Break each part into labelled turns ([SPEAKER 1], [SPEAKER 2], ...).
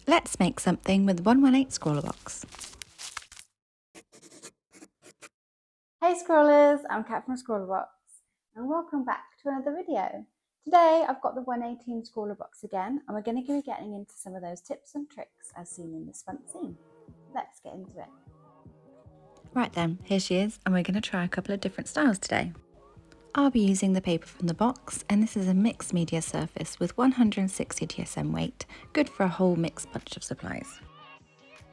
[SPEAKER 1] Let's make something with 118 ScrawlrBox.
[SPEAKER 2] Hey Scrawlers, I'm Kat from ScrawlrBox and welcome back to another video. Today I've got the 118 ScrawlrBox again and we're going to be getting into some of those tips and tricks as seen in this front scene. Let's get into it.
[SPEAKER 1] Right then, here she is, and we're going to try a couple of different styles today. I'll be using the paper from the box, and this is a mixed media surface with 160 GSM weight, good for a whole mixed bunch of supplies.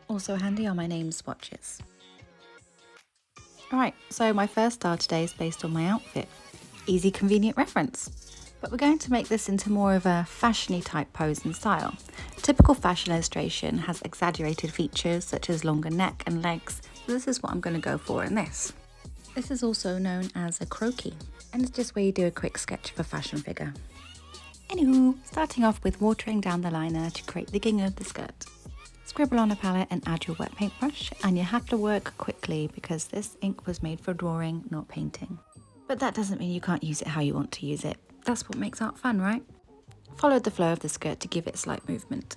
[SPEAKER 1] Also handy are my name swatches. Alright, so my first style today is based on my outfit. Easy, convenient reference. But we're going to make this into more of a fashiony type pose and style. Typical fashion illustration has exaggerated features such as longer neck and legs, so this is what I'm going to go for in this. This is also known as a croquis, and it's just where you do a quick sketch of a fashion figure. Anywho, starting off with watering down the liner to create the gingham of the skirt. Scribble on a palette and add your wet paintbrush, and you have to work quickly because this ink was made for drawing, not painting. But that doesn't mean you can't use it how you want to use it. That's what makes art fun, right? Follow the flow of the skirt to give it slight movement.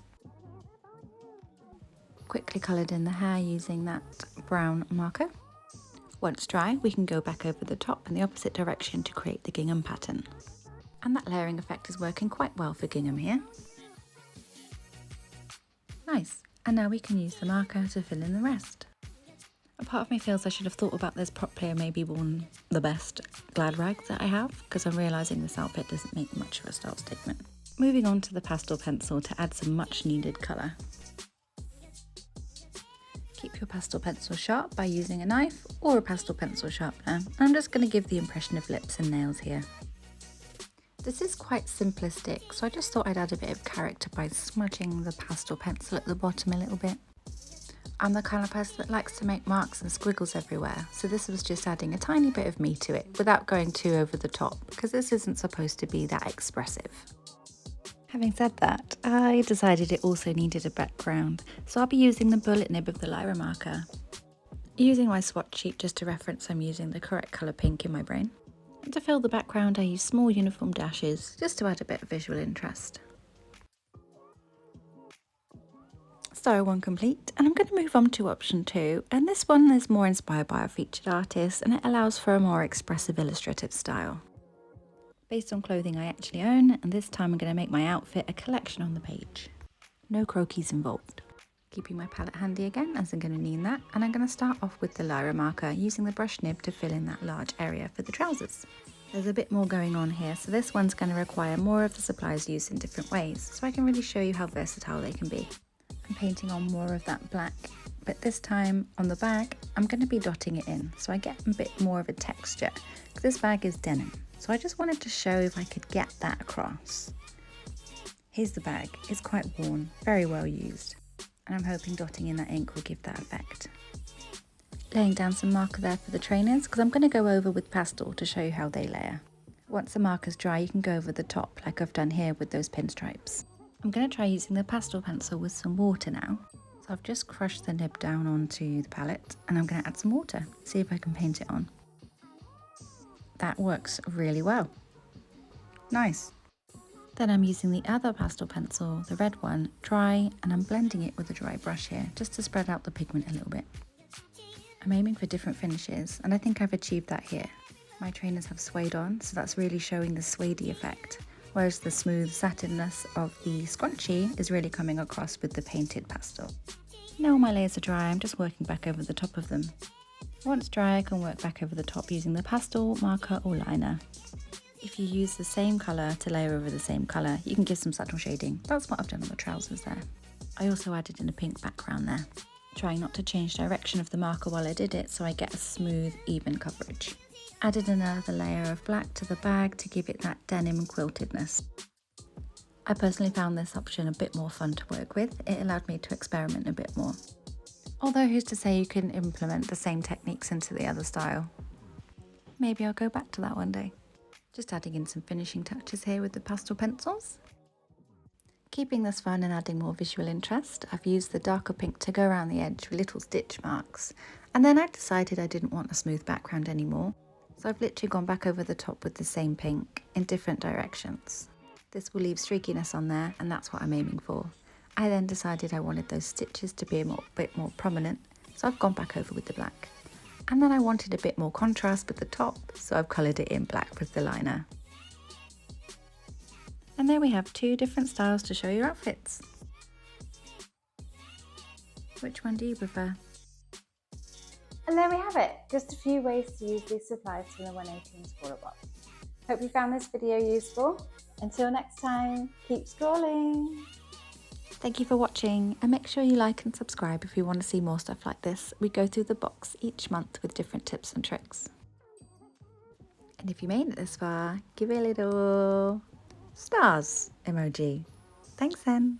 [SPEAKER 1] Quickly coloured in the hair using that brown marker. Once dry, we can go back over the top in the opposite direction to create the gingham pattern. And that layering effect is working quite well for gingham here. Nice. And now we can use the marker to fill in the rest. A part of me feels I should have thought about this properly and maybe worn the best glad rag that I have, because I'm realising this outfit doesn't make much of a style statement. Moving on to the pastel pencil to add some much needed colour. Keep your pastel pencil sharp by using a knife or a pastel pencil sharpener. I'm just going to give the impression of lips and nails here. This is quite simplistic, so I just thought I'd add a bit of character by smudging the pastel pencil at the bottom a little bit. I'm the kind of person that likes to make marks and squiggles everywhere, so this was just adding a tiny bit of me to it without going too over the top, because this isn't supposed to be that expressive. Having said that, I decided it also needed a background, so I'll be using the bullet nib of the Lyra marker. Using my swatch sheet just to reference I'm using the correct colour pink in my brain. And to fill the background I use small uniform dashes just to add a bit of visual interest. Style 1 complete, and I'm going to move on to option 2, and this one is more inspired by a featured artist and it allows for a more expressive illustrative style. Based on clothing I actually own, and this time I'm going to make my outfit a collection on the page. No croquis involved. Keeping my palette handy again as I'm going to need that, and I'm going to start off with the Lyra marker using the brush nib to fill in that large area for the trousers. There's a bit more going on here, so this one's going to require more of the supplies used in different ways, so I can really show you how versatile they can be. I'm painting on more of that black, but this time on the bag I'm going to be dotting it in so I get a bit more of a texture, because this bag is denim, so I just wanted to show if I could get that across. Here's the bag. It's quite worn, very well used, and I'm hoping dotting in that ink will give that effect. Laying down some marker there for the trainers, because I'm going to go over with pastel to show you how they layer. Once the marker's dry you can go over the top like I've done here with those pinstripes. I'm going to try using the pastel pencil with some water now. So I've just crushed the nib down onto the palette and I'm going to add some water, see if I can paint it on. That works really well. Nice. Then I'm using the other pastel pencil, the red one, dry, and I'm blending it with a dry brush here just to spread out the pigment a little bit. I'm aiming for different finishes and I think I've achieved that here. My trainers have suede on, so that's really showing the suede-y effect, whereas the smooth satinness of the scrunchie is really coming across with the painted pastel. Now all my layers are dry, I'm just working back over the top of them. Once dry I can work back over the top using the pastel, marker or liner. If you use the same colour to layer over the same colour, you can give some subtle shading. That's what I've done on the trousers there. I also added in a pink background there, trying not to change direction of the marker while I did it so I get a smooth, even coverage. Added another layer of black to the bag to give it that denim quiltedness. I personally found this option a bit more fun to work with. It allowed me to experiment a bit more. Although who's to say you can implement the same techniques into the other style? Maybe I'll go back to that one day. Just adding in some finishing touches here with the pastel pencils. Keeping this fun and adding more visual interest, I've used the darker pink to go around the edge with little stitch marks. And then I decided I didn't want a smooth background anymore. So I've literally gone back over the top with the same pink in different directions. This will leave streakiness on there and that's what I'm aiming for. I then decided I wanted those stitches to be a bit more prominent, so I've gone back over with the black. And then I wanted a bit more contrast with the top, so I've coloured it in black with the liner. And there we have 2 different styles to show your outfits. Which one do you prefer?
[SPEAKER 2] And there we have it, just a few ways to use these supplies from the 118 ScrawlrBox. Hope you found this video useful. Until next time, keep scrawling!
[SPEAKER 1] Thank you for watching, and make sure you like and subscribe if you want to see more stuff like this. We go through the box each month with different tips and tricks. And if you made it this far, give it a little stars emoji. Thanks then.